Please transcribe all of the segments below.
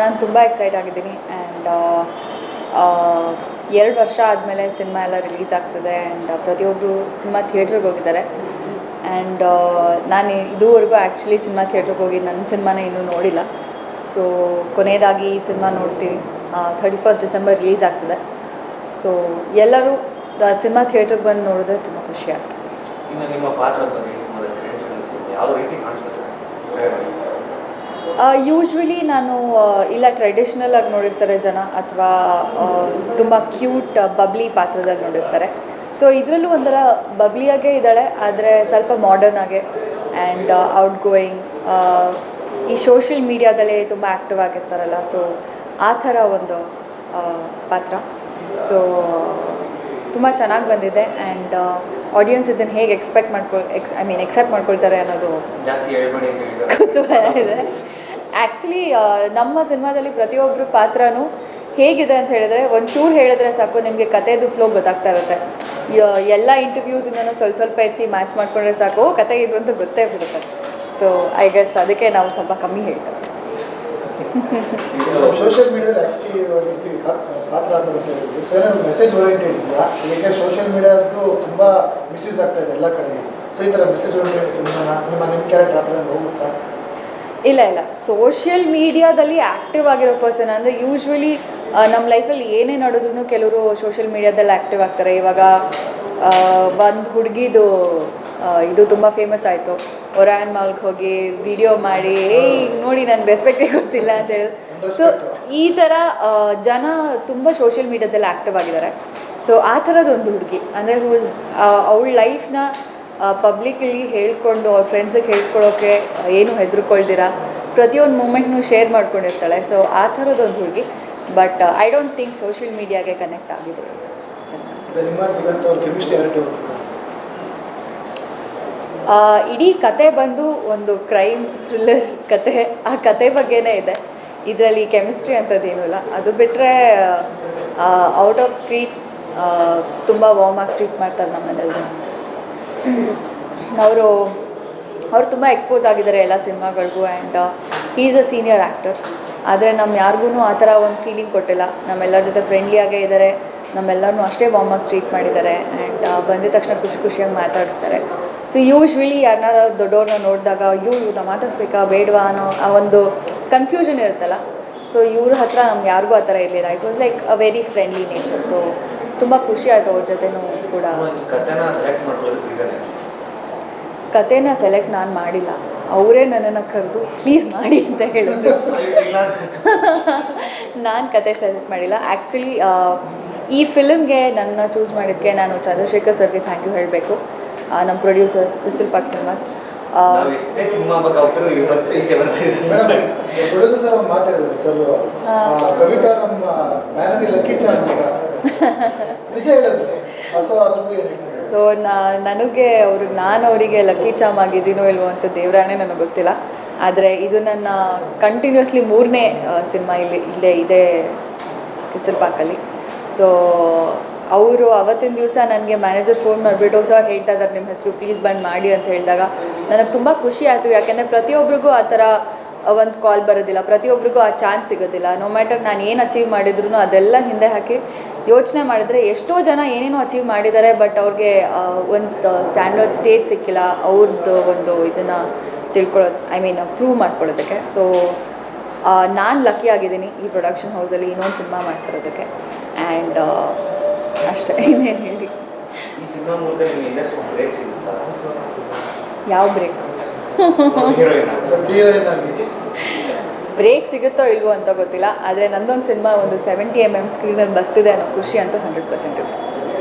ನಾನು ತುಂಬ ಎಕ್ಸೈಟ್ ಆಗಿದ್ದೀನಿ ಆ್ಯಂಡ್ 2 ವರ್ಷ ಆದಮೇಲೆ ಸಿನಿಮಾ ಎಲ್ಲ ರಿಲೀಸ್ ಆಗ್ತದೆ ಆ್ಯಂಡ್ ಪ್ರತಿಯೊಬ್ಬರು ಸಿನಿಮಾ ಥಿಯೇಟ್ರಿಗೆ ಹೋಗಿದ್ದಾರೆ ಆ್ಯಂಡ್ ನಾನು ಇದುವರೆಗೂ ಆ್ಯಕ್ಚುಲಿ ಸಿನಿಮಾ ಥಿಯೇಟ್ರಿಗೆ ಹೋಗಿ ನನ್ನ ಸಿನಿಮಾನೇ ಇನ್ನೂ ನೋಡಿಲ್ಲ. ಸೊ ಕೊನೆಯದಾಗಿ ಈ ಸಿನಿಮಾ ನೋಡ್ತೀವಿ. 31 ಡಿಸೆಂಬರ್ ರಿಲೀಸ್ ಆಗ್ತದೆ. ಸೊ ಎಲ್ಲರೂ ಸಿನಿಮಾ ಥಿಯೇಟ್ರಿಗೆ ಬಂದು ನೋಡಿದ್ರೆ ತುಂಬ ಖುಷಿ ಆಗ್ತದೆ. ಯೂಶ್ವಲಿ ನಾನು ಇಲ್ಲ ಟ್ರೆಡಿಷ್ನಲ್ ಆಗಿ ನೋಡಿರ್ತಾರೆ ಜನ ಅಥವಾ ತುಂಬ ಕ್ಯೂಟ್ ಬಬ್ಲಿ ಪಾತ್ರದಲ್ಲಿ ನೋಡಿರ್ತಾರೆ. ಸೊ ಇದರಲ್ಲೂ ಒಂಥರ ಬಬ್ಲಿಯಾಗೇ ಇದ್ದಾಳೆ, ಆದರೆ ಸ್ವಲ್ಪ ಮಾಡರ್ನ್ ಆಗಿ ಆ್ಯಂಡ್ ಔಟ್ ಗೋಯಿಂಗ್, ಈ ಸೋಷಿಯಲ್ ಮೀಡಿಯಾದಲ್ಲೇ ತುಂಬ ಆ್ಯಕ್ಟಿವ್ ಆಗಿರ್ತಾರಲ್ಲ, ಸೊ ಆ ಥರ ಒಂದು ಪಾತ್ರ. ಸೊ ತುಂಬ ಚೆನ್ನಾಗಿ ಬಂದಿದೆ ಆ್ಯಂಡ್ ಆಡಿಯನ್ಸ್ ಇದನ್ನು ಹೇಗೆ ಎಕ್ಸೆಪ್ಟ್ ಮಾಡ್ಕೊಳ್ತಾರೆ ಅನ್ನೋದು ಕುತೂಹಲ ಇದೆ. ಆ್ಯಕ್ಚುಲಿ ನಮ್ಮ ಸಿನಿಮಾದಲ್ಲಿ ಪ್ರತಿಯೊಬ್ಬರು ಪಾತ್ರನೂ ಹೇಗಿದೆ ಅಂತ ಹೇಳಿದ್ರೆ ಒಂಚೂರು ಹೇಳಿದ್ರೆ ಸಾಕು ನಿಮಗೆ ಕಥೆದು ಫ್ಲೋ ಗೊತ್ತಾಗ್ತಾ ಇರುತ್ತೆ. ಎಲ್ಲ ಇಂಟರ್ವ್ಯೂಸಿಂದನೂ ಸ್ವಲ್ಪ ಎತ್ತಿ ಮ್ಯಾಚ್ ಮಾಡಿಕೊಂಡ್ರೆ ಸಾಕು ಕತೆ ಇದು ಅಂತ ಗೊತ್ತೇ ಬಿಡುತ್ತೆ. ಸೊ ಐ ಗೆಸ್ ಅದಕ್ಕೆ ನಾವು ಸ್ವಲ್ಪ ಕಮ್ಮಿ ಹೇಳ್ತೇವೆ. ಸೋಷಿಯಲ್ ಮೀಡಿಯಾದಲ್ಲಿ ಆ್ಯಕ್ಟಿವ್ ಪಾತ್ರ ಅಂತ ಮೆಸೇಜ್ ಓರಿಯೆಂಟೆಡ್ ಇದೆಯಾ? ಈಗ ಸೋಷಿಯಲ್ ಮೀಡಿಯಾದ್ದು ತುಂಬ ಮಿಸ್ಯೂಸ್ ಆಗ್ತಾ ಇದೆ ಎಲ್ಲ ಕಡೆ. ಸೊ ಈ ಥರ ಮೆಸೇಜ್ ಓರಿಯೆಂಟೆಡ್ ಸಿನಿಮಾನ ನಿಮ್ಮ ಕ್ಯಾರೆಕ್ಟರ್ ಆ ಥರ ಹೋಗುತ್ತಾ? ಇಲ್ಲ, ಸೋಷಿಯಲ್ ಮೀಡಿಯಾದಲ್ಲಿ ಆ್ಯಕ್ಟಿವ್ ಆಗಿರೋ ಪರ್ಸನ್ ಅಂದರೆ ಯೂಶ್ವಲಿ ನಮ್ಮ ಲೈಫಲ್ಲಿ ಏನೇ ನೋಡಿದ್ರು ಕೆಲವರು ಸೋಷಿಯಲ್ ಮೀಡಿಯಾದಲ್ಲಿ ಆ್ಯಕ್ಟಿವ್ ಆಗ್ತಾರೆ. ಇವಾಗ ಒಂದು ಹುಡುಗಿದು ಇದು ತುಂಬ ಫೇಮಸ್ ಆಯಿತು. ಒರಾಯನ್ ಮಾಲ್ಗೆ ಹೋಗಿ ವಿಡಿಯೋ ಮಾಡಿ ನೋಡಿ ನಾನು ರೆಸ್ಪೆಕ್ಟೇ ಕೊಡ್ತಿಲ್ಲ ಅಂತ ಹೇಳಿ. ಸೊ ಈ ಥರ ಜನ ತುಂಬ ಸೋಷಿಯಲ್ ಮೀಡಿಯಾದಲ್ಲಿ ಆ್ಯಕ್ಟಿವ್ ಆಗಿದ್ದಾರೆ. ಸೊ ಆ ಥರದೊಂದು ಹುಡುಗಿ ಅಂದರೆ ಅವಳ ಲೈಫ್ನ ಪಬ್ಲಿಕ್ಲಿ ಹೇಳ್ಕೊಂಡು ಅವ್ರ ಫ್ರೆಂಡ್ಸಿಗೆ ಹೇಳ್ಕೊಳ್ಳೋಕ್ಕೆ ಏನು ಹೆದರ್ಕೊಳ್ದಿರ ಪ್ರತಿಯೊಂದು ಮೂಮೆಂಟ್ನೂ ಶೇರ್ ಮಾಡ್ಕೊಂಡಿರ್ತಾಳೆ. ಸೊ ಆ ಥರದೊಂದು ಹುಡುಗಿ. But I don't think social ಮೀಡಿಯಾಗೆ ಕನೆಕ್ಟ್ ಆಗಿದೆ. ಇಡೀ ಕತೆ ಬಂದು ಒಂದು ಕ್ರೈಮ್ ಥ್ರಿಲ್ಲರ್ ಕತೆ. ಆ ಕತೆ ಬಗ್ಗೆನೇ ಇದೆ. ಇದರಲ್ಲಿ ಕೆಮಿಸ್ಟ್ರಿ ಅಂಥದ್ದೇನೂ ಇಲ್ಲ. ಅದು ಬಿಟ್ಟರೆ ಔಟ್ ಆಫ್ ಸ್ಕ್ರೀನ್ ತುಂಬ ವಾರ್ಮಾಗಿ ಟ್ರೀಟ್ ಮಾಡ್ತಾರೆ ನಮ್ಮನೆಲ್ಲರೂ. ಅವರು ತುಂಬ ಎಕ್ಸ್ಪೋಸ್ ಆಗಿದ್ದಾರೆ ಎಲ್ಲ ಸಿನಿಮಾಗಳಿಗೂ and he is a senior actor. ಆದರೆ ನಮ್ಮ ಯಾರಿಗೂ ಆ ಥರ ಒಂದು ಫೀಲಿಂಗ್ ಕೊಟ್ಟಿಲ್ಲ. ನಮ್ಮೆಲ್ಲರ ಜೊತೆ ಫ್ರೆಂಡ್ಲಿಯಾಗೇ ಇದ್ದಾರೆ, ನಮ್ಮೆಲ್ಲರನ್ನೂ ಅಷ್ಟೇ ವಾರ್ಮಾಗಿ ಟ್ರೀಟ್ ಮಾಡಿದ್ದಾರೆ ಆ್ಯಂಡ್ ಬಂದಿದ ತಕ್ಷಣ ಖುಷಿಯಾಗಿ ಮಾತಾಡಿಸ್ತಾರೆ. ಸೊ ಯೂಶ್ವಲಿ ಯಾರನ್ನಾರ ದೊಡ್ಡವ್ರನ್ನ ನೋಡಿದಾಗ ಇವ್ರನ್ನ ಮಾತಾಡಿಸ್ಬೇಕಾ ಬೇಡವಾ ಅನ್ನೋ ಆ ಒಂದು ಕನ್ಫ್ಯೂಷನ್ ಇರುತ್ತಲ್ಲ. ಸೊ ಇವ್ರ ಹತ್ರ ನಮ್ಗೆ ಯಾರಿಗೂ ಆ ಥರ ಇರಲಿಲ್ಲ. It was like a very friendly nature. So ತುಂಬ ಖುಷಿ ಆಯಿತು ಅವ್ರ ಜೊತೆನೂ ಕೂಡ. ಕತೆನ ಸೆಲೆಕ್ಟ್ ನಾನು ಮಾಡಿಲ್ಲ, ಅವರೇ ನನ್ನನ್ನು ಕರೆದು ಪ್ಲೀಸ್ ಮಾಡಿ ಅಂತ ಹೇಳಿದ್ರು. ನಾನು ಕತೆ ಸೆಲೆಕ್ಟ್ ಮಾಡಿಲ್ಲ. ಆ್ಯಕ್ಚುಲಿ ಈ ಫಿಲ್ಮ್ಗೆ ನನ್ನ ಚೂಸ್ ಮಾಡಿದ್ದಕ್ಕೆ ನಾನು ಚಂದ್ರಶೇಖರ್ ಸರ್ಗೆ ಥ್ಯಾಂಕ್ ಯು ಹೇಳಬೇಕು. ನಮ್ಮ producer whistle Pak cinemas. Producer sir ಒಂದು ಮಾತಾಡಿದ್ರು ಸರ್, ಕವಿತಾ ನಮ್ಮ ಬ್ಯಾನರ್ ಲಕ್ಕಿ ಚಾಮ್ ಅಂತ ನಿಜ ಹೇಳಿದ್ರು. ಸೊ ನನಗೆ ನಾನು ಅವರಿಗೆ ಲಕ್ಕಿ ಚಾಮ್ ಆಗಿದ್ದೀನೋ ಇಲ್ವೋ ಅಂತ ದೇವರಾಣೆ ನನಗೆ ಗೊತ್ತಿಲ್ಲ. ಆದರೆ ಇದು ನನ್ನ ಕಂಟಿನ್ಯೂಸ್ಲಿ 3ನೇ ಸಿನಿಮಾ ಇದೇ ಕ್ರಿಸ್ಟಲ್ ಪಾರ್ಕಲ್ಲಿ. ಸೊ ಅವರು ಅವತ್ತಿನ ದಿವಸ ನನಗೆ ಮ್ಯಾನೇಜರ್ ಫೋನ್ ಮಾಡಿಬಿಟ್ಟು ಸರ್ ಹೇಳ್ತಾ ಇದ್ದಾರೆ ನಿಮ್ಮ ಹೆಸರು ಪ್ಲೀಸ್ ಬಂದು ಮಾಡಿ ಅಂತ ಹೇಳಿದಾಗ ನನಗೆ ತುಂಬ ಖುಷಿ ಆಯಿತು. ಯಾಕೆಂದರೆ ಪ್ರತಿಯೊಬ್ಬರಿಗೂ ಆ ಥರ ಒಂದು ಕಾಲ್ ಬರೋದಿಲ್ಲ, ಪ್ರತಿಯೊಬ್ಬರಿಗೂ ಆ ಚಾನ್ಸ್ ಸಿಗೋದಿಲ್ಲ. ನೋ ಮ್ಯಾಟರ್ ನಾನು ಏನು ಅಚೀವ್ ಮಾಡಿದ್ರು ಅದೆಲ್ಲ ಹಿಂದೆ ಹಾಕಿ ಯೋಚನೆ ಮಾಡಿದ್ರೆ ಎಷ್ಟೋ ಜನ ಏನೇನೋ ಅಚೀವ್ ಮಾಡಿದ್ದಾರೆ, ಬಟ್ ಅವ್ರಿಗೆ ಒಂದು ಸ್ಟ್ಯಾಂಡರ್ಡ್ ಸ್ಟೇಜ್ ಸಿಕ್ಕಿಲ್ಲ ಅವ್ರದ್ದು ಒಂದು ಇದನ್ನು ತಿಳ್ಕೊಳ್ಳೋದು ಪ್ರೂವ್ ಮಾಡ್ಕೊಳ್ಳೋದಕ್ಕೆ. ಸೊ ನಾನು ಲಕ್ಕಿ ಆಗಿದ್ದೀನಿ ಈ ಪ್ರೊಡಕ್ಷನ್ ಹೌಸಲ್ಲಿ ಇನ್ನೊಂದು ಸಿನಿಮಾ ಮಾಡ್ತಿರೋದಕ್ಕೆ. ಆ್ಯಂಡ್ ಅಷ್ಟೇ, ಇನ್ನೇನು ಹೇಳಿ. ಯಾವ ಬ್ರೇಕ್ ಸಿಗುತ್ತೋ ಇಲ್ವೋ ಅಂತ ಗೊತ್ತಿಲ್ಲ. ಆದರೆ ನಂದೊಂದು ಸಿನಿಮಾ ಒಂದು 70 mm ಸ್ಕ್ರೀನಲ್ಲಿ ಬರ್ತಿದೆ ಅನ್ನೋ ಖುಷಿ ಅಂತೂ 100% ಇದೆ.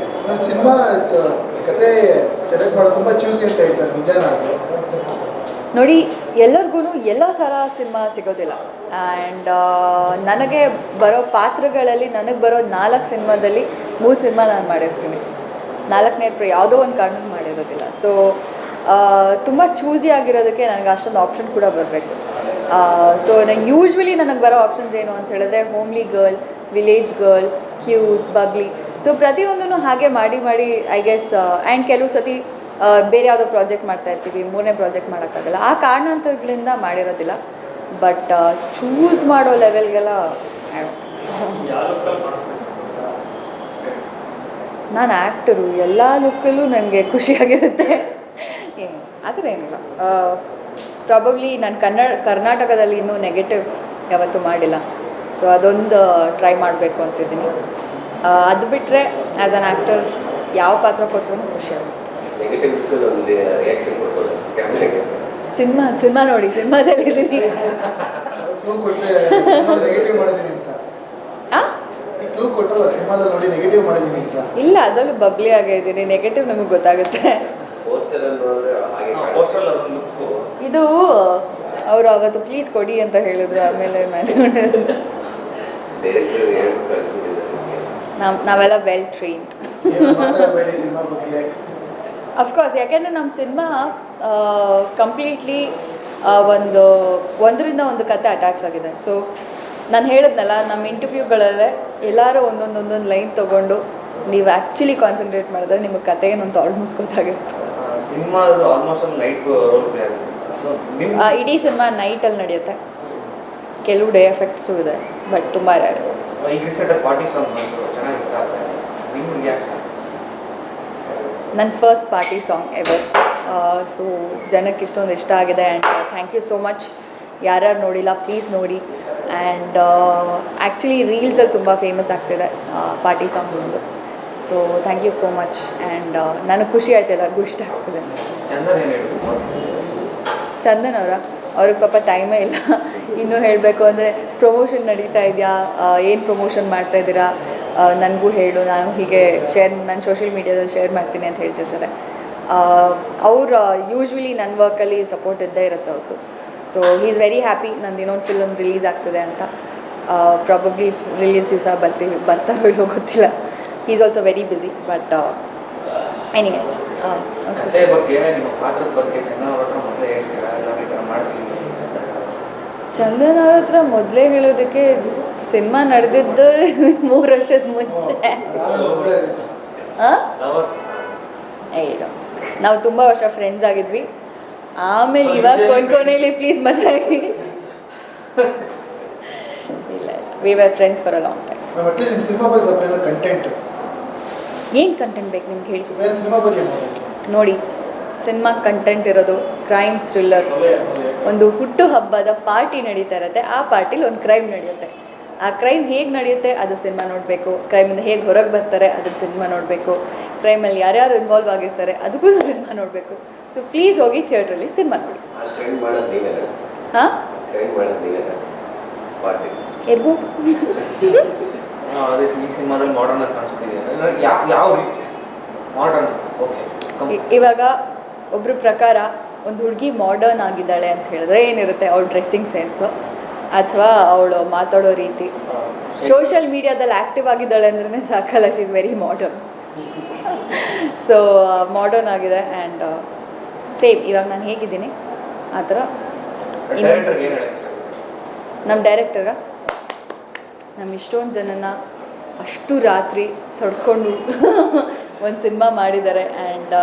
ಸಿನಿಮಾ ಕತೆ ಸೆಲೆಕ್ಟ್ ಮಾಡೋದು ತುಂಬ ಚೂಸಿ ಅಂತ ಹೇಳ್ತಾರೆ, ನಿಜನಾ? ನೋಡಿ, ಎಲ್ಲರಿಗೂ ಎಲ್ಲ ಥರ ಸಿನಿಮಾ ಸಿಗೋದಿಲ್ಲ. ಆ್ಯಂಡ್ ನನಗೆ ಬರೋ ಪಾತ್ರಗಳಲ್ಲಿ ನನಗೆ ಬರೋ 4 ಸಿನಿಮಾದಲ್ಲಿ 3 ಸಿನಿಮಾ ನಾನು ಮಾಡಿರ್ತೀನಿ. 4ನೇ ಯಾವುದೋ ಒಂದು ಕಾರಣಕ್ಕೆ ಮಾಡಿರೋದಿಲ್ಲ. ಸೊ ತುಂಬ ಚೂಸಿ ಆಗಿರೋದಕ್ಕೆ ನನಗೆ ಅಷ್ಟೊಂದು ಆಪ್ಷನ್ ಕೂಡ ಬರಬೇಕು. ಸೊ ಯೂಶ್ವಲಿ ನನಗೆ ಬರೋ ಆಪ್ಷನ್ಸ್ ಏನು ಅಂತ ಹೇಳಿದ್ರೆ homely girl, village girl, cute, bubbly. So ಪ್ರತಿಯೊಂದೂ ಹಾಗೆ ಮಾಡಿ ಐ ಗೆಸ್. ಆ್ಯಂಡ್ ಕೆಲವು ಸತಿ ಬೇರೆ ಯಾವುದೋ ಪ್ರಾಜೆಕ್ಟ್ ಮಾಡ್ತಾ ಇರ್ತೀವಿ, 3ನೇ ಪ್ರಾಜೆಕ್ಟ್ ಮಾಡೋಕ್ಕಾಗಲ್ಲ. ಆ ಕಾರಣಾಂತರಗಳಿಂದ ಮಾಡಿರೋದಿಲ್ಲ. ಬಟ್ ಚೂಸ್ ಮಾಡೋ ಲೆವೆಲ್ಗೆಲ್ಲ ನಾನು ಆ್ಯಕ್ಟರು ಎಲ್ಲ ಲುಕ್ಕಲ್ಲೂ ನನಗೆ ಖುಷಿಯಾಗಿರುತ್ತೆ ಆ ಥರ ಏನಿಲ್ಲ. ಪ್ರಾಬಬ್ಲಿ ನಾನು ಕರ್ನಾಟಕದಲ್ಲಿ ಇನ್ನೂ ನೆಗೆಟಿವ್ ಯಾವತ್ತೂ ಮಾಡಿಲ್ಲ, ಸೊ ಅದೊಂದು ಟ್ರೈ ಮಾಡಬೇಕು ಅಂತಿದ್ದೀನಿ. ಅದು ಬಿಟ್ಟರೆ ಆ್ಯಸ್ ಅನ್ ಆ್ಯಕ್ಟರ್ ಯಾವ ಪಾತ್ರ ಕೊಟ್ಟರು ಖುಷಿಯಾಗುತ್ತೆ. ಸಿನಿಮಾ ನೋಡಿ, ಸಿನಿಮಾದಲ್ಲಿದ್ದೀನಿ. ಇಲ್ಲ, ಅದರಲ್ಲೂ ಬಬ್ಲಿ ಆಗೇ ಇದ್ದೀನಿ. ನೆಗೆಟಿವ್ ನಮಗೆ ಗೊತ್ತಾಗುತ್ತೆ. ಇದು ಅವರು ಅವತ್ತು ಪ್ಲೀಸ್ ಕೊಡಿ ಅಂತ ಹೇಳಿದ್ರು, ಆಮೇಲೆ ನಾವೆಲ್ಲ ವೆಲ್ ಟ್ರೈನ್ಡ್. ಅಫ್ಕೋರ್ಸ್, ಯಾಕೆಂದರೆ ನಮ್ಮ ಸಿನಿಮಾ ಕಂಪ್ಲೀಟ್ಲಿ ಒಂದರಿಂದ ಒಂದು ಕತೆ ಅಟ್ಯಾಚ್ ಆಗಿದೆ. ಸೊ ನಾನು ಹೇಳಿದ್ನಲ್ಲ, ನಮ್ಮ ಇಂಟರ್ವ್ಯೂಗಳಲ್ಲೇ ಎಲ್ಲರೂ ಒಂದೊಂದು ಲೈನ್ ತೊಗೊಂಡು ನೀವು ಆ್ಯಕ್ಚುಲಿ ಕಾನ್ಸಂಟ್ರೇಟ್ ಮಾಡಿದ್ರೆ ನಿಮಗೆ ಕತೆ ಏನಂತ ಆಲ್ಮೋಸ್ಟ್ ಗೊತ್ತಾಗಿರುತ್ತೆ. ಇಡೀ ಸಿನಿಮಾ ನೈಟಲ್ಲಿ ನಡೆಯುತ್ತೆ. ಕೆಲವು ಡೇ ಎಫೆಕ್ಟ್ಸು ಇದೆ, ಬಟ್ ತುಂಬ ರೇರ್. ನನ್ನ first party song ever. So ಜನಕ್ಕೆ ಇಷ್ಟೊಂದು ಇಷ್ಟ ಆಗಿದೆ and thank you so much. ಯಾರ್ಯಾರು ನೋಡಿಲ್ಲ ಪ್ಲೀಸ್ ನೋಡಿ. ಆ್ಯಂಡ್ ಆ್ಯಕ್ಚುಲಿ ರೀಲ್ಸಲ್ಲಿ ತುಂಬ ಫೇಮಸ್ ಆಗ್ತಿದೆ ಪಾರ್ಟಿ ಸಾಂಗ್ ಒಂದು. So thank you so much. And ನನಗೆ ಖುಷಿ ಆಯಿತು, ಎಲ್ಲರಿಗೂ ಇಷ್ಟ ಆಗ್ತಿದೆ. ಚಂದನ್ ಅವ್ರಿಗೆ ಪಾಪ ಟೈಮೇ ಇಲ್ಲ. ಇನ್ನೂ ಹೇಳಬೇಕು ಅಂದರೆ ಪ್ರಮೋಷನ್ ನಡೀತಾ ಇದೆಯಾ, ಏನು ಪ್ರಮೋಷನ್ ಮಾಡ್ತಾಯಿದ್ದೀರಾ, ನನಗೂ ಹೇಳು, ನಾನು ಹೀಗೆ ನನ್ನ ಸೋಷಿಯಲ್ ಮೀಡ್ಯಾದಲ್ಲಿ ಶೇರ್ ಮಾಡ್ತೀನಿ ಅಂತ ಹೇಳ್ತಿರ್ತಾರೆ. ಅವ್ರು ಯೂಶ್ವಲಿ ನನ್ನ ವರ್ಕಲ್ಲಿ ಸಪೋರ್ಟ್ ಇದ್ದೇ ಇರುತ್ತೆ ಅವ್ರದ್ದು. So he is very happy ನಂದು ಇನ್ನೊಂದು ಫಿಲ್ಮ್ ರಿಲೀಸ್ ಆಗ್ತಿದೆ ಅಂತ. ಪ್ರಾಬಬ್ಲಿ ರಿಲೀಸ್ ದಿವಸ ಬರ್ತಾರೋ ಇಲ್ಲೋ ಗೊತ್ತಿಲ್ಲ. He is also very busy. But anyways, Chandan ಅವ್ರ ಹತ್ರ ಮೊದಲೇ ಹೇಳೋದಕ್ಕೆ ಸಿನಿಮಾ ನಡೆದಿದ್ದು 3 ವರ್ಷದ ಮುಂಚೆ. ಇಲ್ಲ, ನಾವು ತುಂಬ ವರ್ಷ ಫ್ರೆಂಡ್ಸ್ ಆಗಿದ್ವಿ. ಆಮೇಲೆ ಇವಾಗ ಕೊಂಡ್ಕೊನೇಲಿ ಪ್ಲೀಸ್ ಮದುವೆ. ಇಲ್ಲ, we were friends for a long time. ಏನು ಕಂಟೆಂಟ್ ಬೇಕು ನಿಮ್ಗೆ ಹೇಳಿ ನೋಡಿ. ಸಿನಿಮಾ ಕಂಟೆಂಟ್ ಇರೋದು ಕ್ರೈಮ್ ಥ್ರಿಲ್ಲರ್. ಒಂದು ಹುಟ್ಟು ಹಬ್ಬದ ಪಾರ್ಟಿ ನಡೀತಾ ಇರುತ್ತೆ, ಆ ಪಾರ್ಟಿಲಿ ಒಂದು ಕ್ರೈಮ್ ನಡೆಯುತ್ತೆ. ಆ ಕ್ರೈಮ್ ಹೇಗೆ ನಡೆಯುತ್ತೆ ಅದು ಸಿನಿಮಾ ನೋಡಬೇಕು. ಕ್ರೈಮಿಂದ ಹೇಗೆ ಹೊರಗೆ ಬರ್ತಾರೆ ಅದನ್ನು ಸಿನಿಮಾ ನೋಡಬೇಕು. ಕ್ರೈಮಲ್ಲಿ ಯಾರ್ಯಾರು ಇನ್ವಾಲ್ವ್ ಆಗಿರ್ತಾರೆ ಅದಕ್ಕೂ ಸಿನಿಮಾ ನೋಡಬೇಕು. ಸೊ ಪ್ಲೀಸ್ ಹೋಗಿ ಥಿಯೇಟ್ರಲ್ಲಿ ಸಿನಿಮಾ ನೋಡಿ. ಹಾಂ, ಇರ್ಬೋದು. ಇವಾಗ ಒಬ್ಬರ ಪ್ರಕಾರ ಒಂದು ಹುಡುಗಿ ಮಾಡರ್ನ್ ಆಗಿದ್ದಾಳೆ ಅಂತ ಹೇಳಿದ್ರೆ ಏನಿರುತ್ತೆ, ಅವಳ ಡ್ರೆಸ್ಸಿಂಗ್ ಸೆನ್ಸು ಅಥವಾ ಅವಳು ಮಾತಾಡೋ ರೀತಿ. ಸೋಷಿಯಲ್ ಮೀಡಿಯಾದಲ್ಲಿ ಆ್ಯಕ್ಟಿವ್ ಆಗಿದ್ದಾಳೆ ಅಂದ್ರೆ ಸಾಕಲ್ಲ, she is very modern. So modern ಆಗಿದೆ. ಆ್ಯಂಡ್ ಸೇಮ್ ಇವಾಗ ನಾನು ಹೇಗಿದ್ದೀನಿ ಆ ಥರ ನಮ್ಮ ಡೈರೆಕ್ಟರ್ಗ ನಮ್ಮ ಇಷ್ಟೊಂದು ಜನನ ಅಷ್ಟು ರಾತ್ರಿ ತಡ್ಕೊಂಡು ಒಂದು ಸಿನಿಮಾ ಮಾಡಿದ್ದಾರೆ. ಆ್ಯಂಡ್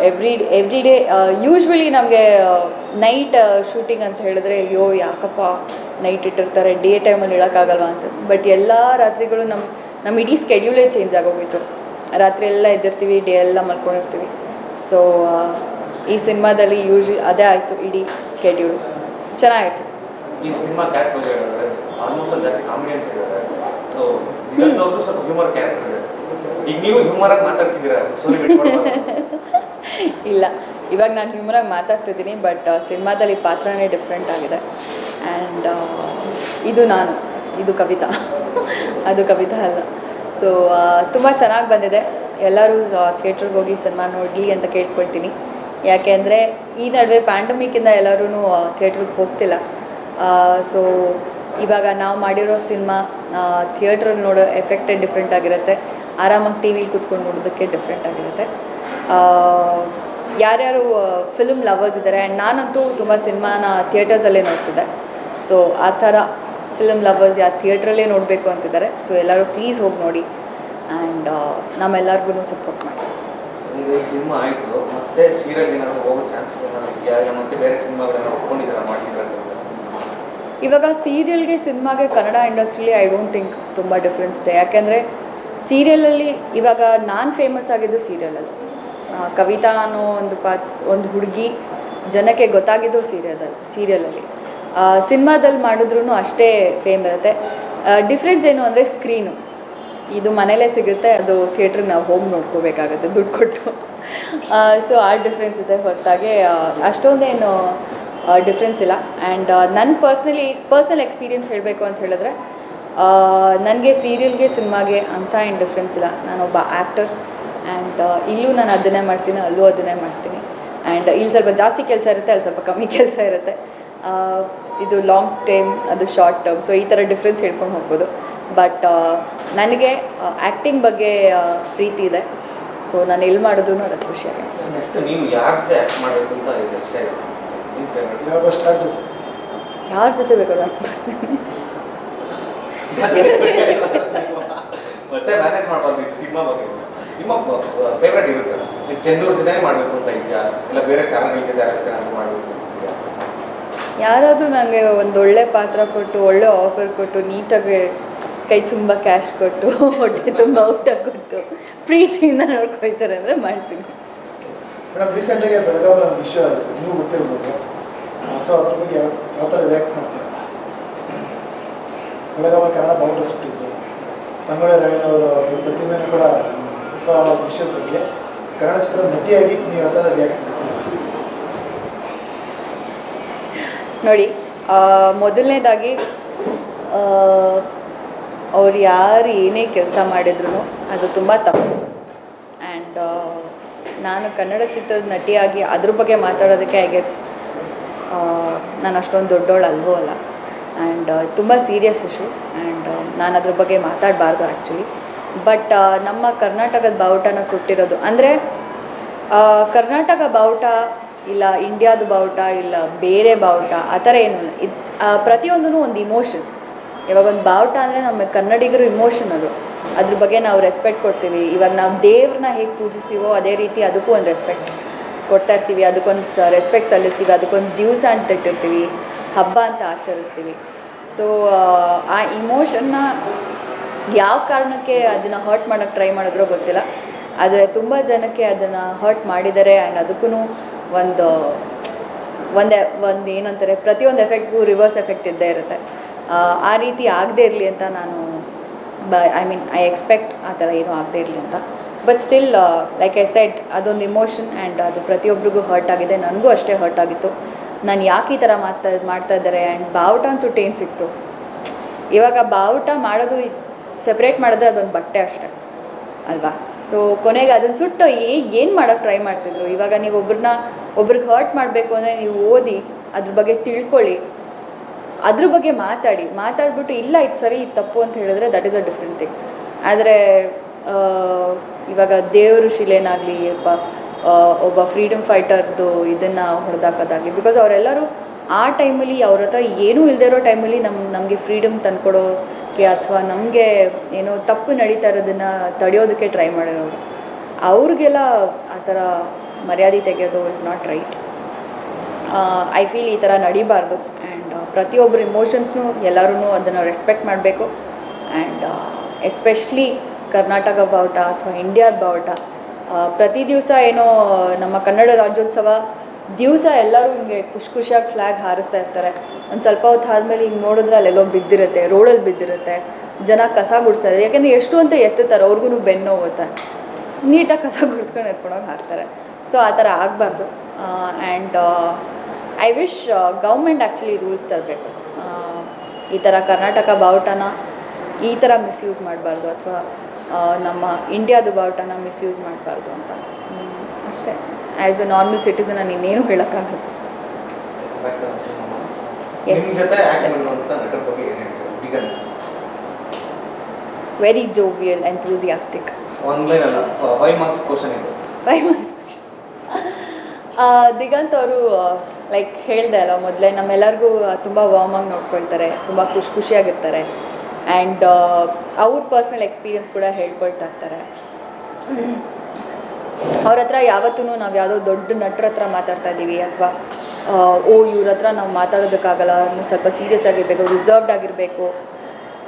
ಎವ್ರಿ ಡೇ ಯೂಶ್ವಲಿ ನಮಗೆ ನೈಟ್ ಶೂಟಿಂಗ್ ಅಂತ ಹೇಳಿದ್ರೆ ಅಯ್ಯೋ ಯಾಕಪ್ಪ ನೈಟ್ ಇಟ್ಟಿರ್ತಾರೆ, ಡೇ ಟೈಮಲ್ಲಿ ಇರೋಕ್ಕಾಗಲ್ವ ಅಂತ. ಬಟ್ ಎಲ್ಲ ರಾತ್ರಿಗಳು ನಮ್ಮ ಇಡೀ ಸ್ಕೆಡ್ಯೂಲೇ ಚೇಂಜ್ ಆಗೋಗಿತ್ತು. ರಾತ್ರಿ ಎಲ್ಲ ಎದ್ದಿರ್ತೀವಿ, ಡೇ ಎಲ್ಲ ಮಲ್ಕೊಂಡಿರ್ತೀವಿ. ಸೊ ಈ ಸಿನಿಮಾದಲ್ಲಿ ಅದೇ ಆಯಿತು, ಇಡೀ ಸ್ಕೆಡ್ಯೂಲ್ ಚೆನ್ನಾಗಿತ್ತು. ಈ ಸಿನಿಮಾ ಕ್ಯಾಸ್ಟ್ ಬಗ್ಗೆ ಆಲ್ಮೋಸ್ಟ್ ಜಾಸ್ತಿ ಕಾಮಿಡಿಯನ್ಸ್ ಇದ್ದಾರೆ. ಸೊ ಇದೊಂದು ಸ್ವಲ್ಪ ಹ್ಯೂಮರ್ ಕ್ಯಾರೆಕ್ಟರ್ ಇದೆ. ಈಗ ನೀವು ಹ್ಯೂಮರ್ ಆಗಿ ಮಾತಾಡ್ತಿದ್ದೀರಾ? ಇಲ್ಲ, ಇವಾಗ ನಾನು ಹ್ಯೂಮರಾಗಿ ಮಾತಾಡ್ತಿದ್ದೀನಿ, ಬಟ್ ಸಿನಿಮಾದಲ್ಲಿ ಪಾತ್ರನೇ ಡಿಫ್ರೆಂಟ್ ಆಗಿದೆ. ಆ್ಯಂಡ್ ಇದು ಕವಿತಾ ಅದು ಕವಿತಾ ಅಲ್ಲ. ಸೊ ತುಂಬ ಚೆನ್ನಾಗಿ ಬಂದಿದೆ. ಎಲ್ಲರೂ ಥಿಯೇಟ್ರಿಗೆ ಹೋಗಿ ಸಿನಿಮಾ ನೋಡಿ ಅಂತ ಕೇಳ್ಕೊಳ್ತೀನಿ. ಯಾಕೆ ಅಂದರೆ ಈ ನಡುವೆ ಪ್ಯಾಂಡಮಿಕ್ಕಿಂದ ಎಲ್ಲರೂ ಥಿಯೇಟ್ರಿಗೆ ಹೋಗ್ತಿಲ್ಲ. ಸೊ ಇವಾಗ ನಾವು ಮಾಡಿರೋ ಸಿನಿಮಾ ಥಿಯೇಟ್ರಲ್ಲಿ ನೋಡೋ ಎಫೆಕ್ಟೇ ಡಿಫ್ರೆಂಟ್ ಆಗಿರುತ್ತೆ. ಆರಾಮಾಗಿ ಟಿ ವಿಲಿ ಕೂತ್ಕೊಂಡು ನೋಡೋದಕ್ಕೆ ಡಿಫ್ರೆಂಟ್ ಆಗಿರುತ್ತೆ. ಯಾರ್ಯಾರು ಫಿಲ್ಮ್ ಲವರ್ಸ್ ಇದ್ದಾರೆ, ಆ್ಯಂಡ್ ನಾನಂತೂ ತುಂಬ ಸಿನಿಮಾನ ಥಿಯೇಟರ್ಸಲ್ಲೇ ನೋಡ್ತಿದ್ದೆ. ಸೊ ಆ ಥರ ಫಿಲ್ಮ್ ಲವರ್ಸ್ ಯಾರು ಥಿಯೇಟ್ರಲ್ಲೇ ನೋಡಬೇಕು ಅಂತಿದ್ದಾರೆ. ಸೊ ಎಲ್ಲರೂ ಪ್ಲೀಸ್ ಹೋಗಿ ನೋಡಿ ಆ್ಯಂಡ್ ನಮ್ಮೆಲ್ಲರಿಗೂ ಸಪೋರ್ಟ್ ಮಾಡಿ. ಈಗ ಈ ಸಿನಿಮಾ ಆಯಿತು, ಮತ್ತೆ ಸೀರಿಯಲ್ ಏನಾದರೂ ಹೋಗೋ ಚಾನ್ಸಸ್ ಏನಾದರೂ ಇದೆಯಾ? ಮತ್ತೆ ಬೇರೆ ಸಿನಿಮಾಗಳೇನಾದ್ರು ಒಪ್ಕೊಂಡಿದ್ದೀರಾ ಮಾಡಿದ್ರೆ? ಇವಾಗ ಸೀರಿಯಲ್ಗೆ ಸಿನಿಮಾಗೆ ಕನ್ನಡ ಇಂಡಸ್ಟ್ರಿಲಿ ಐ ಡೋಂಟ್ ಥಿಂಕ್ ತುಂಬ ಡಿಫ್ರೆನ್ಸ್ ಇದೆ. ಯಾಕೆಂದರೆ ಸೀರಿಯಲಲ್ಲಿ ಇವಾಗ ನಾನು ಫೇಮಸ್ ಆಗಿದ್ದು ಸೀರಿಯಲಲ್ಲಿ. ಕವಿತಾ ಅನ್ನೋ ಒಂದು ಹುಡುಗಿ ಜನಕ್ಕೆ ಗೊತ್ತಾಗಿದ್ದು ಸೀರಿಯಲಲ್ಲಿ. ಸಿನಿಮಾದಲ್ಲಿ ಮಾಡಿದ್ರೂ ಅಷ್ಟೇ ಫೇಮ್ ಇರುತ್ತೆ. ಡಿಫ್ರೆನ್ಸ್ ಏನು ಅಂದರೆ ಸ್ಕ್ರೀನು. ಇದು ಮನೇಲೇ ಸಿಗುತ್ತೆ, ಅದು ಥಿಯೇಟ್ರಿಗೆ ನಾವು ಹೋಗಿ ನೋಡ್ಕೋಬೇಕಾಗುತ್ತೆ ದುಡ್ಡು ಕೊಟ್ಟು. ಸೊ ಆ ಡಿಫ್ರೆನ್ಸ್ ಇದೆ ಹೊರತಾಗಿ ಅಷ್ಟೊಂದೇನು ಡಿಫ್ರೆನ್ಸ್ ಇಲ್ಲ. ಆ್ಯಂಡ್ ನನ್ನ ಪರ್ಸ್ನಲ್ ಎಕ್ಸ್ಪೀರಿಯನ್ಸ್ ಹೇಳಬೇಕು ಅಂತ ಹೇಳಿದ್ರೆ ನನಗೆ ಸೀರಿಯಲ್ಗೆ ಸಿನಿಮಾಗೆ ಅಂಥ ಏನು ಡಿಫ್ರೆನ್ಸ್ ಇಲ್ಲ. ನಾನೊಬ್ಬ ಆ್ಯಕ್ಟರ್ ಆ್ಯಂಡ್ ಇಲ್ಲೂ ನಾನು ಅದನ್ನೇ ಮಾಡ್ತೀನಿ, ಅಲ್ಲೂ ಅದನ್ನೇ ಮಾಡ್ತೀನಿ. ಆ್ಯಂಡ್ ಇಲ್ಲಿ ಸ್ವಲ್ಪ ಜಾಸ್ತಿ ಕೆಲಸ ಇರುತ್ತೆ, ಅಲ್ಲಿ ಸ್ವಲ್ಪ ಕಮ್ಮಿ ಕೆಲಸ ಇರುತ್ತೆ. ಇದು ಲಾಂಗ್ ಟೈಮ್, ಅದು ಶಾರ್ಟ್ ಟರ್ಮ್. ಸೊ ಈ ಥರ ಡಿಫ್ರೆನ್ಸ್ ಹೇಳ್ಕೊಂಡು ಹೋಗ್ಬೋದು. ಬಟ್ ನನಗೆ ಆ್ಯಕ್ಟಿಂಗ್ ಬಗ್ಗೆ ಪ್ರೀತಿ ಇದೆ. ಸೊ ನಾನು ಎಲ್ಲಿ ಮಾಡಿದ್ರು ಅದಕ್ಕೆ ಖುಷಿಯಾಗಿ. ನೆಕ್ಸ್ಟ್ ನೀವು ಯಾರ ಜೊತೆ ಆ್ಯಕ್ಟ್ ಮಾಡಬೇಕು ಅಂತ ಇದೆ ಇಷ್ಟ ಇದೆ? ಯಾವ ಸ್ಟಾರ್ ಜೊತೆ? ಯಾರ ಜೊತೆ ಬೇಕಾದ್ರೂ ಆ್ಯಕ್ಟ್ ಮಾಡ್ತೀನಿ. ಮತ್ತೆ ಮ್ಯಾನೇಜ್ ಮಾಡ್ಬೋದು ಸಿನಿಮಾ ಬಗ್ಗೆ. ನಿಮ್ಮ ಫೇವ್ರೇಟ್ ಇರುತ್ತೆ ಚಂದೂರ್ ಜೊತೆ ಮಾಡಬೇಕು ಅಂತ ಇದೆಯಾ, ಇಲ್ಲ ಬೇರೆ ಸ್ಟಾರ್ಗಳ ಜೊತೆ ಯಾರ ಜೊತೆ ನಾನು ಮಾಡಬೇಕು ಅಂತಿದೆಯಾ? ಯಾರಾದರೂ ನನಗೆ ಒಂದು ಒಳ್ಳೆ ಪಾತ್ರ ಕೊಟ್ಟು, ಒಳ್ಳೆ ಆಫರ್ ಕೊಟ್ಟು, ನೀಟಾಗಿ ಕೈ ತುಂಬ ಕ್ಯಾಶ್ ಕೊಟ್ಟು, ಹೊಟ್ಟೆ ತುಂಬ ಊಟ ಕೊಟ್ಟು, ಪ್ರೀತಿಯಿಂದ ನೋಡ್ಕೊಳ್ತಾರೆ ಅಂದರೆ ಮಾಡ್ತೀನಿ. ಮೇಡಮ್, ರೀಸೆಂಟಾಗಿ ಬೆಳಗಾವಿ ಒಂದು ವಿಷಯ ಆಯಿತು, ನೀವು ಗೊತ್ತಿರ್ಬೋದು. ಸೊ ಅದ್ರ ಬಗ್ಗೆ ಯಾವ ಥರ ರಿಯಾಕ್ಟ್ ಮಾಡ್ತೀರಾ? ಬೆಳಗಾವಿ ಕನ್ನಡ ಬಾವುಟ ಸುಟ್ಟಿದ್ದು, ಸಂಗೊಳ್ಳಿ ರಾಯಣ್ಣವರ ಪ್ರತಿಮೆಯನ್ನು ಕೂಡ ಹೊಸ ವಿಷಯದ ಬಗ್ಗೆ ಕನ್ನಡ ಚಿತ್ರದ ನಟಿಯಾಗಿ ನೀವು ಯಾವ ಥರ ರಿಯಾಕ್ಟ್ ಮಾಡ್ತೀರಾ? ನೋಡಿ, ಮೊದಲನೇದಾಗಿ ಅವ್ರು ಯಾರು ಏನೇ ಕೆಲಸ ಮಾಡಿದ್ರು ಅದು ತುಂಬ ತಪ್ಪು. ಆ್ಯಂಡ್ ನಾನು ಕನ್ನಡ ಚಿತ್ರದ ನಟಿಯಾಗಿ ಅದ್ರ ಬಗ್ಗೆ ಮಾತಾಡೋದಕ್ಕೆ ಐ ಗೆಸ್ ನಾನು ಅಷ್ಟೊಂದು ದೊಡ್ಡವಳು ಅಲ್ವೋ ಅಲ್ಲ. ಆ್ಯಂಡ್ ತುಂಬ ಸೀರಿಯಸ್ ಇಶ್ಯೂ. ಆ್ಯಂಡ್ ನಾನು ಅದ್ರ ಬಗ್ಗೆ ಮಾತಾಡಬಾರ್ದು ಆ್ಯಕ್ಚುಲಿ. ಬಟ್ ನಮ್ಮ ಕರ್ನಾಟಕದ ಬಾವುಟನ ಸುಟ್ಟಿರೋದು ಅಂದರೆ ಕರ್ನಾಟಕ ಬಾವುಟ ಇಲ್ಲ ಇಂಡಿಯಾದ ಬಾವುಟ ಇಲ್ಲ ಬೇರೆ ಬಾವುಟ ಆ ಥರ ಏನೂ ಇಲ್ಲ. ಇದು ಪ್ರತಿಯೊಂದೂ ಒಂದು ಇಮೋಷನ್. ಇವಾಗ ಒಂದು ಬಾವುಟ ಅಂದರೆ ನಮ್ಮ ಕನ್ನಡಿಗರು ಇಮೋಷನ್ ಅದು. ಅದ್ರ ಬಗ್ಗೆ ನಾವು ರೆಸ್ಪೆಕ್ಟ್ ಕೊಡ್ತೀವಿ. ಇವಾಗ ನಾವು ದೇವ್ರನ್ನ ಹೇಗೆ ಪೂಜಿಸ್ತೀವೋ ಅದೇ ರೀತಿ ಅದಕ್ಕೂ ಒಂದು ರೆಸ್ಪೆಕ್ಟ್ ಕೊಡ್ತಾ ಇರ್ತೀವಿ, ಅದಕ್ಕೊಂದು ರೆಸ್ಪೆಕ್ಟ್ ಸಲ್ಲಿಸ್ತೀವಿ, ಅದಕ್ಕೊಂದು ದಿವಸ ಅಂತ ಇಟ್ಟಿರ್ತೀವಿ, ಹಬ್ಬ ಅಂತ ಆಚರಿಸ್ತೀವಿ. ಸೊ ಆ ಇಮೋಷನ್ನ ಯಾವ ಕಾರಣಕ್ಕೆ ಅದನ್ನು ಹರ್ಟ್ ಮಾಡೋಕ್ಕೆ ಟ್ರೈ ಮಾಡಿದ್ರೋ ಗೊತ್ತಿಲ್ಲ. ಆದರೆ ತುಂಬ ಜನಕ್ಕೆ ಅದನ್ನು ಹರ್ಟ್ ಮಾಡಿದ್ದಾರೆ. ಆ್ಯಂಡ್ ಅದಕ್ಕೂ ಒಂದು ಏನಂತಾರೆ, ಪ್ರತಿಯೊಂದು ಎಫೆಕ್ಟ್ಗೂ ರಿವರ್ಸ್ ಎಫೆಕ್ಟ್ ಇದ್ದೇ ಇರುತ್ತೆ. ಆ ರೀತಿ ಆಗದೇ ಇರಲಿ ಅಂತ ನಾನು ಐ ಎಕ್ಸ್ಪೆಕ್ಟ್ ಆ ಥರ ಏನೂ ಆಗದೇ ಇರಲಿ ಅಂತ. But still like I said, ಅದೊಂದು ಇಮೋಷನ್ ಆ್ಯಂಡ್ ಅದು ಪ್ರತಿಯೊಬ್ಬರಿಗೂ ಹರ್ಟ್ ಆಗಿದೆ. ನನಗೂ ಅಷ್ಟೇ ಹರ್ಟ್ ಆಗಿತ್ತು. ನಾನು ಯಾಕೆ ಈ ಥರ ಮಾಡ್ತಾ ಇದ್ದಾರೆ. ಆ್ಯಂಡ್ ಬಾವುಟನ ಸುಟ್ಟು ಏನು ಸಿಕ್ತು? ಇವಾಗ ಬಾವುಟ ಮಾಡೋದು ಸೆಪ್ರೇಟ್ ಮಾಡಿದ್ರೆ ಅದೊಂದು ಬಟ್ಟೆ ಅಷ್ಟೇ ಅಲ್ವಾ? ಸೊ ಕೊನೆಗೆ ಅದನ್ನು ಸುಟ್ಟು ಏನು ಮಾಡೋಕ್ಕೆ ಟ್ರೈ ಮಾಡ್ತಿದ್ರು. ಇವಾಗ ನೀವು ಒಬ್ರಿಗೆ ಹರ್ಟ್ ಮಾಡಬೇಕು ಅಂದರೆ ನೀವು ಓದಿ ಅದ್ರ ಬಗ್ಗೆ ತಿಳ್ಕೊಳ್ಳಿ, ಅದ್ರ ಬಗ್ಗೆ ಮಾತಾಡ್ಬಿಟ್ಟು ಇಲ್ಲ ಇದು ಸರಿ ಇದು ತಪ್ಪು ಅಂತ ಹೇಳಿದ್ರೆ that is a different thing. ಆದರೆ ಇವಾಗ ದೇವರು ಶಿಲೆನಾಗಲಿ ಒಬ್ಬ ಫ್ರೀಡಮ್ ಫೈಟರ್ದು ಇದನ್ನು ಹೊಡೆದಾಕೋದಾಗಲಿ, ಬಿಕಾಸ್ ಅವರೆಲ್ಲರೂ ಆ ಟೈಮಲ್ಲಿ ಅವ್ರ ಹತ್ರ ಏನೂ ಇಲ್ಲದೇ ಇರೋ ಟೈಮಲ್ಲಿ ನಮಗೆ ಫ್ರೀಡಮ್ ತಂದ್ಕೊಡೋಕ್ಕೆ ಅಥವಾ ನಮಗೆ ಏನೋ ತಪ್ಪು ನಡೀತಾ ಇರೋದನ್ನು ತಡೆಯೋದಕ್ಕೆ ಟ್ರೈ ಮಾಡಿರೋರು. ಅವ್ರಿಗೆಲ್ಲ ಆ ಥರ ಮರ್ಯಾದೆ ತೆಗೆಯೋದು is not right. I feel ಈ ಥರ ನಡಿಬಾರ್ದು. ಆ್ಯಂಡ್ ಪ್ರತಿಯೊಬ್ಬರ ಇಮೋಷನ್ಸ್ನೂ ಎಲ್ಲರೂ ಅದನ್ನು ರೆಸ್ಪೆಕ್ಟ್ ಮಾಡಬೇಕು. ಆ್ಯಂಡ್ ಎಸ್ಪೆಷಲಿ ಕರ್ನಾಟಕ ಬಾವುಟ ಅಥವಾ ಇಂಡಿಯಾದ ಬಾವುಟ ಪ್ರತಿ ದಿವಸ ಏನೋ ನಮ್ಮ ಕನ್ನಡ ರಾಜ್ಯೋತ್ಸವ ದಿವಸ ಎಲ್ಲರೂ ಹಿಂಗೆ ಖುಷಿಯಾಗಿ ಫ್ಲ್ಯಾಗ್ ಹಾರಿಸ್ತಾ ಇರ್ತಾರೆ. ಒಂದು ಸ್ವಲ್ಪ ಹೊತ್ತು ಆದಮೇಲೆ ಹಿಂಗೆ ನೋಡಿದ್ರೆ ಅಲ್ಲೆಲ್ಲೋ ಬಿದ್ದಿರುತ್ತೆ, ರೋಡಲ್ಲಿ ಬಿದ್ದಿರುತ್ತೆ, ಜನ ಕಸ ಗುಡಿಸ್ತಾರೆ. ಯಾಕೆಂದರೆ ಎಷ್ಟು ಅಂತ ಎತ್ತುತ್ತಾರೆ, ಅವ್ರಿಗೂ ಬೆನ್ನು ಹೋಗುತ್ತೆ, ನೀಟಾಗಿ ಕಸ ಗುಡಿಸ್ಕೊಂಡು ಎತ್ಕೊಂಡೋಗಿ ಹಾಕ್ತಾರೆ. ಸೊ ಆ ಥರ ಆಗಬಾರ್ದು. And I wish government actually rules ತರಬೇಕು. ಈ ಥರ ಕರ್ನಾಟಕ ಬಾವುಟನ ಈ ಥರ ಮಿಸ್ಯೂಸ್ ಮಾಡಬಾರ್ದು ಅಥವಾ ನಮ್ಮ ಇಂಡಿಯಾದ ಬಾವುಟನ ಮಿಸ್ಯೂಸ್ ಮಾಡಬಾರ್ದು ಅಂತ ಅಷ್ಟೇ. ಆ್ಯಸ್ ಅ ನಾರ್ಮಲ್ ಸಿಟಿಸನ್ ನಾನು ಇನ್ನೇನು ಹೇಳೋಕ್ಕಾಗಲ್ಲ. Very jovial, enthusiastic. 1 ಲೈನ್ ಅಲ್ಲ, 5 ಮಾರ್ಕ್ಸ್ ಕ್ವಶನ್ ಇದೆ. 5 ಮಾರ್ಕ್ಸ್. ದಿಗಂತ್ ಅವರು ಲೈಕ್ ಹೇಳ್ದೆ ಅಲ್ಲ ಮೊದಲೇ, ನಮ್ಮೆಲ್ಲರಿಗೂ ತುಂಬ ವಾರ್ಮಾಗಿ ನೋಡ್ಕೊಳ್ತಾರೆ, ತುಂಬ ಖುಷಿಯಾಗಿರ್ತಾರೆ. ಆ್ಯಂಡ್ ಅವ್ರ ಪರ್ಸ್ನಲ್ ಎಕ್ಸ್ಪೀರಿಯನ್ಸ್ ಕೂಡ ಹೇಳ್ಕೊಳ್ತಾ ಇರ್ತಾರೆ. ಅವ್ರ ಹತ್ರ ಯಾವತ್ತೂ ನಾವು ಯಾವುದೋ ದೊಡ್ಡ ನಟರ ಹತ್ರ ಮಾತಾಡ್ತಾ ಇದ್ದೀವಿ ಅಥವಾ ಓ ಇವ್ರ ಹತ್ರ ನಾವು ಮಾತಾಡೋದಕ್ಕಾಗಲ್ಲ, ಸ್ವಲ್ಪ ಸೀರಿಯಸ್ ಆಗಿರಬೇಕು, ರಿಸರ್ವ್ಡ್ ಆಗಿರಬೇಕು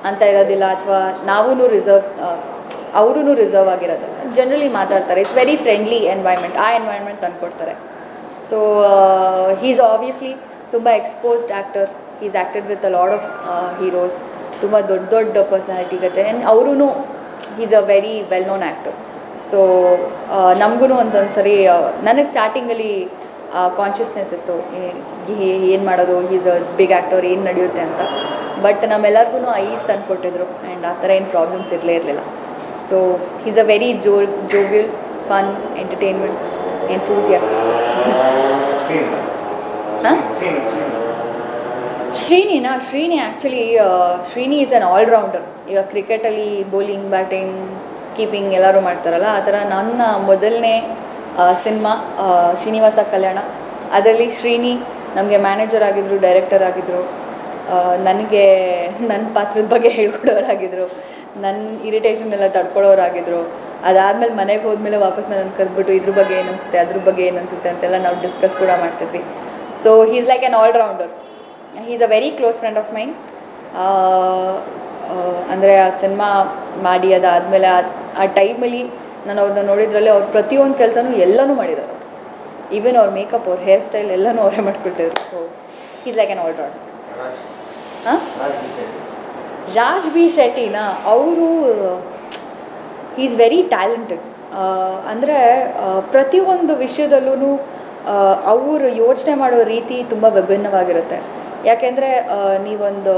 ಅಂತ ಇರೋದಿಲ್ಲ, ಅಥವಾ ನಾವೂ ರಿಸರ್ವ್ ಆಗಿರೋದಿಲ್ಲ. ಜನರಲಿ ಮಾತಾಡ್ತಾರೆ. ಇಟ್ಸ್ ವೆರಿ ಫ್ರೆಂಡ್ಲಿ ಎನ್ವೈರ್ಮೆಂಟ್, ಆ ಎನ್ವೈರ್ಮೆಂಟ್ ತಂದುಕೊಡ್ತಾರೆ. ಸೊ ಹೀಸ್ ಆಬ್ವಿಯಸ್ಲಿ ತುಂಬ exposed actor. Is acted with a lot of heroes, ತುಂಬ ದೊಡ್ಡ ದೊಡ್ಡ ಪರ್ಸ್ನಾಲಿಟಿ ಗತ್ತೆ. ಆ್ಯಂಡ್ ಅವರೂ is a very well known actor. So ನಮಗೂ ಒಂದೊಂದು ಸರಿ ನನಗೆ ಸ್ಟಾರ್ಟಿಂಗಲ್ಲಿ ಕಾನ್ಷಿಯಸ್ನೆಸ್ ಇತ್ತು, ಏನು ಮಾಡೋದು, ಈಸ್ ಅ ಬಿಗ್ ಆ್ಯಕ್ಟರ್, ಏನು ನಡೆಯುತ್ತೆ ಅಂತ. ಬಟ್ ನಮ್ಮೆಲ್ಲರಿಗೂ ಐಸ್ ತಂದು ಕೊಟ್ಟಿದ್ರು, ಆ್ಯಂಡ್ ಆ ಥರ ಏನು ಪ್ರಾಬ್ಲಮ್ಸ್ ಇರಲಿಲ್ಲ. So is a very jovial, fun, entertainment, enthusiastic person. Srini actually Srini is an allrounder. ಇವಾಗ ಕ್ರಿಕೆಟಲ್ಲಿ ಬೌಲಿಂಗ್, ಬ್ಯಾಟಿಂಗ್, ಕೀಪಿಂಗ್ ಎಲ್ಲರೂ ಮಾಡ್ತಾರಲ್ಲ, ಆ ಥರ ನನ್ನ ಮೊದಲನೇ ಸಿನಿಮಾ ಶ್ರೀನಿವಾಸ ಕಲ್ಯಾಣ. ಅದರಲ್ಲಿ ಶ್ರೀನಿ ನಮಗೆ ಮ್ಯಾನೇಜರ್ ಆಗಿದ್ದರು, ಡೈರೆಕ್ಟರ್ ಆಗಿದ್ದರು, ನನಗೆ ನನ್ನ ಪಾತ್ರದ ಬಗ್ಗೆ ಹೇಳ್ಕೊಡೋರಾಗಿದ್ದರು, ನನ್ನ ಇರಿಟೇಷನ್ ಎಲ್ಲ ತಡ್ಕೊಳ್ಳೋರಾಗಿದ್ದರು. ಅದಾದಮೇಲೆ ಮನೆಗೆ ಹೋದ್ಮೇಲೆ ವಾಪಸ್ ನನ್ನ ಕರೆದ್ಬಿಟ್ಟು ಇದ್ರ ಬಗ್ಗೆ ಏನು ಅನಿಸುತ್ತೆ, ಅದ್ರ ಬಗ್ಗೆ ಏನು ಅನಿಸುತ್ತೆ ಅಂತೆಲ್ಲ ನಾವು ಡಿಸ್ಕಸ್ ಕೂಡ ಮಾಡ್ತಿದ್ವಿ. So he's like an allrounder. He's a very close friend of mine. ಅಂದರೆ ಆ ಸಿನಿಮಾ ಮಾಡಿ ಅದಾದಮೇಲೆ ಆ ಟೈಮಲ್ಲಿ ನಾನು ಅವ್ರನ್ನ ನೋಡಿದ್ರಲ್ಲಿ ಅವ್ರು ಪ್ರತಿಯೊಂದು ಕೆಲಸನೂ ಎಲ್ಲನೂ ಮಾಡಿದ್ದಾರೆ. ಈವನ್ ಅವ್ರ ಮೇಕಪ್, ಅವ್ರ ಹೇರ್ ಸ್ಟೈಲ್ ಎಲ್ಲನೂ ಅವರೇ ಮಾಡ್ಕೊಳ್ತಿದ್ರು. So is like an all rounder. ಹಾಂ, ರಾಜ್ ಬಿ ಶೆಟ್ಟಿನ ಅವರು ಈಸ್ ವೆರಿ ಟ್ಯಾಲೆಂಟೆಡ್. ಅಂದರೆ ಪ್ರತಿಯೊಂದು ವಿಷಯದಲ್ಲೂ ಅವರು ಯೋಚನೆ ಮಾಡೋ ರೀತಿ ತುಂಬ ವಿಭಿನ್ನವಾಗಿರುತ್ತೆ. ಯಾಕೆಂದರೆ ನೀವೊಂದು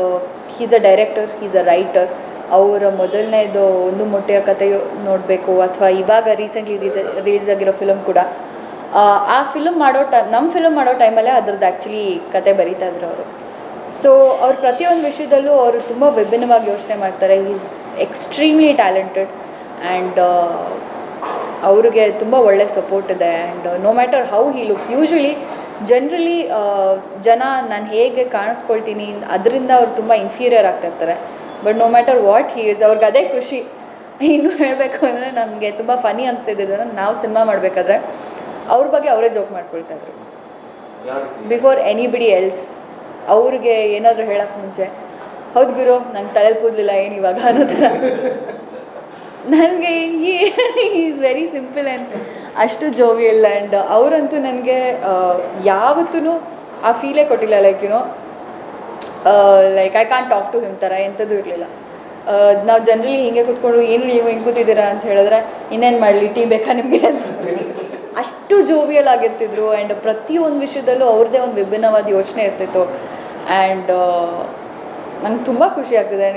is a director, is a writer. ಅವರ ಮೊದಲನೇದು ಒಂದು ಮೊಟ್ಟೆಯ ಕಥೆ ನೋಡಬೇಕು, ಅಥವಾ ಇವಾಗ ರೀಸೆಂಟ್ಲಿ ರಿಲೀಸ್ ಆಗಿರೋ ಫಿಲಮ್ ಕೂಡ, ಆ ಫಿಲಮ್ ಮಾಡೋ ನಮ್ಮ ಫಿಲಮ್ ಮಾಡೋ ಟೈಮಲ್ಲೇ ಅದ್ರದ್ದು ಆ್ಯಕ್ಚುಲಿ ಕತೆ ಬರೀತಾ ಇದ್ರು ಅವರು. ಸೊ ಅವ್ರು ಪ್ರತಿಯೊಂದು ವಿಷಯದಲ್ಲೂ ಅವರು ತುಂಬ ವಿಭಿನ್ನವಾಗಿ ಯೋಚನೆ ಮಾಡ್ತಾರೆ. ಈಸ್ ಎಕ್ಸ್ಟ್ರೀಮ್ಲಿ ಟ್ಯಾಲೆಂಟೆಡ್, ಆ್ಯಂಡ್ ಅವ್ರಿಗೆ ತುಂಬ ಒಳ್ಳೆ ಸಪೋರ್ಟ್ ಇದೆ. And no matter how he looks, usually generally ಜನ ನಾನು ಹೇಗೆ ಕಾಣಿಸ್ಕೊಳ್ತೀನಿ ಅದರಿಂದ ಅವ್ರು ತುಂಬ ಇನ್ಫೀರಿಯರ್ ಆಗ್ತಾಯಿರ್ತಾರೆ. But no matter what he is, ಅವ್ರಿಗೆ ಅದೇ ಖುಷಿ. ಇನ್ನು ಹೇಳಬೇಕು ಅಂದರೆ ನಮಗೆ ತುಂಬ ಫನಿ ಅನಿಸ್ತಿದ್ದಿದ್ದು, ನಾವು ಸಿನಿಮಾ ಮಾಡಬೇಕಾದ್ರೆ ಅವ್ರ ಬಗ್ಗೆ ಅವರೇ ಜೋಕ್ ಮಾಡ್ಕೊಳ್ತಾಯಿದ್ರು ಬಿಫೋರ್ ಎನಿಬಡಿ ಎಲ್ಸ್. ಅವ್ರಿಗೆ ಏನಾದರೂ ಹೇಳೋಕ್ಕೆ ಮುಂಚೆ, ಹೌದು ಗುರು ನಂಗೆ ತಲೆಯಲ್ಲಿ ಕೂದಲಿಲ್ಲ ಏನು ಇವಾಗ ಅನ್ನೋ ಥರ. ನನಗೆ ಈಸ್ ವೆರಿ ಸಿಂಪಲ್ ಆ್ಯಂಡ್ ಅಷ್ಟು ಜೋವಿಯಲ್. ಆ್ಯಂಡ್ ಅವರಂತೂ ನನಗೆ ಯಾವತ್ತೂ ಆ ಫೀಲೇ ಕೊಟ್ಟಿಲ್ಲ, like I can't talk to him ಥರ ಎಂಥದ್ದು ಇರಲಿಲ್ಲ. ನಾವು ಜನರಲಿ ಹಿಂಗೆ ಕೂತ್ಕೊಂಡು ಏನು ನೀವು ಹಿಂಗೆ ಕೂತಿದ್ದೀರಾ ಅಂತ ಹೇಳಿದ್ರೆ, ಇನ್ನೇನು ಮಾಡಲಿ, ಟೀ ಬೇಕಾ ನಿಮಗೆ ಅಂತ. ಅಷ್ಟು ಜೋವಿಯಲ್ ಆಗಿರ್ತಿದ್ರು. ಆ್ಯಂಡ್ ಪ್ರತಿಯೊಂದು ವಿಷಯದಲ್ಲೂ ಅವ್ರದ್ದೇ ಒಂದು ವಿಭಿನ್ನವಾದ ಯೋಚನೆ ಇರ್ತಿತ್ತು. ಆ್ಯಂಡ್ ನಂಗೆ ತುಂಬ ಖುಷಿ ಆಗ್ತಿದೆ.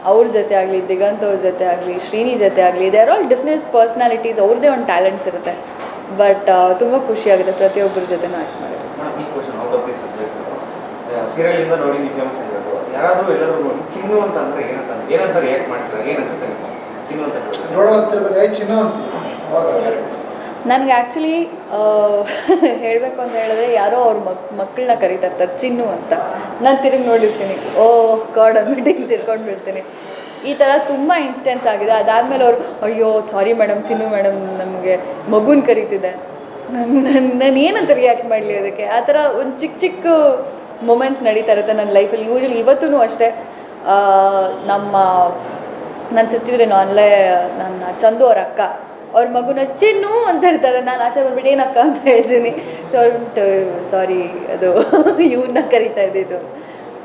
ಅವ್ರ ಜೊತೆ ಆಗಲಿ, ದಿಗಂತ್ ಅವ್ರ ಜೊತೆ ಆಗಲಿ, ಶ್ರೀನಿ ಜೊತೆ ಆಗಲಿ, they are all different personalities. ಅವ್ರದ್ದೇ ಒಂದು ಟ್ಯಾಲೆಂಟ್ಸ್ ಇರುತ್ತೆ. ಬಟ್ ತುಂಬ ಖುಷಿಯಾಗುತ್ತೆ ಪ್ರತಿಯೊಬ್ಬರ ಜೊತೆನೂ ಆ್ಯಕ್ಟ್ ಮಾಡೋದು. ಈ question out of the subject, ಸೀರಿಯಲಿಂದ ನೋಡಿ ನೀವು ಫೇಮಸ್ ಆಗಿರೋದು, ಯಾರಾದರೂ ಎಲ್ಲರೂ ನೋಡಿ ಚಿನ್ನು ಅಂತ ಅಂದರೆ ಏನಂತ ರಿಯಾಕ್ಟ್ ಮಾಡ್ತೀರಾ? ಏನು ಅನ್ಸುತ್ತೆ ನಿಮಗೆ ಚಿನ್ನು ಅಂತ ನೋಡೋಗ್ತಿರ್ಬೇಕಾಗಿ ಚಿನ್ನು ಅಂತ? ನನಗೆ ಆ್ಯಕ್ಚುಲಿ ಹೇಳಬೇಕು ಅಂತ ಹೇಳಿದ್ರೆ, ಯಾರೋ ಅವ್ರ ಮಕ್ಕಳನ್ನ ಕರೀತಾ ಇರ್ತಾರೆ ಚಿನ್ನು ಅಂತ. ನಾನು ತಿರುಗಿ ನೋಡಿರ್ತೀನಿ, ಓ ಗಾಡ್ ಅಂದ್ಬಿಟ್ಟು ಹಿಂಗೆ ತಿರ್ಕೊಂಡು ಬಿಡ್ತೀನಿ. ಈ ಥರ ತುಂಬ ಇನ್ಸ್ಟೆನ್ಸ್ ಆಗಿದೆ. ಅದಾದಮೇಲೆ ಅವರು, ಅಯ್ಯೋ ಸಾರಿ ಮೇಡಮ್, ಚಿನ್ನು ಮೇಡಮ್ ನಮಗೆ ಮಗುನ ಕರೀತಿದ್ದೆ, ನಾನು ಏನಂತ ರಿಯಾಕ್ಟ್ ಮಾಡಲಿ ಅದಕ್ಕೆ. ಆ ಥರ ಒಂದು ಚಿಕ್ಕ ಚಿಕ್ಕ ಮೊಮೆಂಟ್ಸ್ ನಡೀತಾ ಇರುತ್ತೆ ನನ್ನ ಲೈಫಲ್ಲಿ. ಯೂಶ್ವಲಿ ಇವತ್ತೂ ಅಷ್ಟೇ, ನನ್ನ ಸಿಸ್ಟರ್ ಅಲ್ಲೇ ನನ್ನ ಚಂದು ಅವ್ರ ಅಕ್ಕ, ಅವ್ರ ಮಗುನ ಚಿನ್ನು ಅಂತ ಇರ್ತಾರೆ. ನಾನು ಆಚೆ ಬಂದ್ಬಿಟ್ಟು ಏನಕ್ಕ ಅಂತ ಹೇಳ್ತೀನಿ. ಸೊ ಅವ್ರು ಸಾರಿ, ಅದು ಇವನ್ನ ಕರಿತಾ ಇದ್ದಿದ್ದು.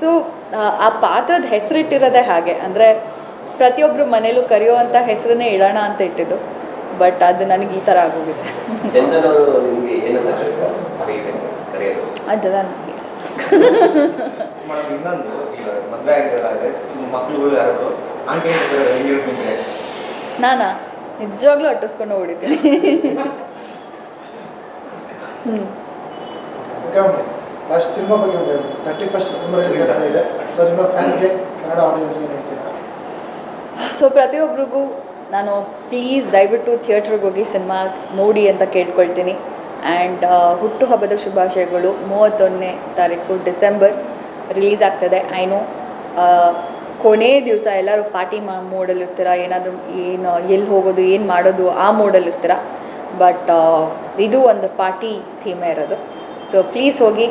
ಸೊ ಆ ಪಾತ್ರದ ಹೆಸರಿಟ್ಟಿರೋದೇ ಹಾಗೆ. ಅಂದರೆ ಪ್ರತಿಯೊಬ್ಬರು ಮನೇಲೂ ಕರೆಯುವಂಥ ಹೆಸರನ್ನೇ ಇಡೋಣ ಅಂತ ಇಟ್ಟಿದ್ದು. ಬಟ್ ಅದು ನನಗೆ ಈ ಥರ ಆಗೋಗಿದೆ. ಅದೆಲ್ಲ ನನಗೆ ಇನ್ನೊಂದು, ಈಗ ಮದುವೆ ಆಗಿರೋದಾದ್ರೆ ಮಕ್ಕಳುಗಳು ಯಾರಾದ್ರು ಆಂಟಿ ನಾನಾ ನಿಜವಾಗ್ಲೂ ಅಟ್ಟಿಸ್ಕೊಂಡು ಹೊಡಿತೀನಿ. ಲಾಸ್ಟ್ ಸಿನಿಮಾ ಬಗ್ಗೆ ಒಂದು 31st ಸಿನಿಮಾ ರಿಲೀಸ್ ಆಗ್ತಾ ಇದೆ. ಸೊ ನಿಮ್ಮ ಫ್ಯಾನ್ಸ್ಗೆ, ಕನ್ನಡ ಆಡಿಯನ್ಸ್ಗೆ ಹೇಳ್ತೀರಾ? ಸೊ ಪ್ರತಿಯೊಬ್ಬರಿಗೂ ನಾನು ಪ್ಲೀಸ್ ದಯವಿಟ್ಟು ಥಿಯೇಟ್ರಿಗೆ ಹೋಗಿ ಸಿನಿಮಾ ನೋಡಿ ಅಂತ ಕೇಳ್ಕೊಳ್ತೀನಿ. ಆ್ಯಂಡ್ ಹುಟ್ಟುಹಬ್ಬದ ಶುಭಾಶಯಗಳು. 31ನೇ ತಾರೀಕು ಡಿಸೆಂಬರ್ ರಿಲೀಸ್ ಆಗ್ತದೆ. ಐ ನೋ ಕೊನೇ ದಿವಸ ಎಲ್ಲರೂ ಪಾರ್ಟಿ ಮೋಡಲ್ಲಿರ್ತೀರ, ಏನಾದರೂ ಎಲ್ಲಿ ಹೋಗೋದು, ಏನು ಮಾಡೋದು, ಆ ಮೋಡಲ್ಲಿರ್ತೀರ. ಬಟ್ ಇದು ಒಂದು ಪಾರ್ಟಿ ಥೀಮೇ ಇರೋದು. ಸೊ ಪ್ಲೀಸ್ ಹೋಗಿ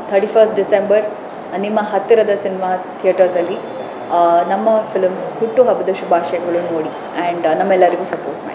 31st ಡಿಸೆಂಬರ್ ನಿಮ್ಮ ಹತ್ತಿರದ ಸಿನಿಮಾ ಥಿಯೇಟರ್ಸಲ್ಲಿ ನಮ್ಮ ಫಿಲಮ್ ಹುಟ್ಟುಹಬ್ಬದ ಶುಭಾಶಯಗಳು ನೋಡಿ ಆ್ಯಂಡ್ ನಮ್ಮೆಲ್ಲರಿಗೂ ಸಪೋರ್ಟ್ ಮಾಡಿ.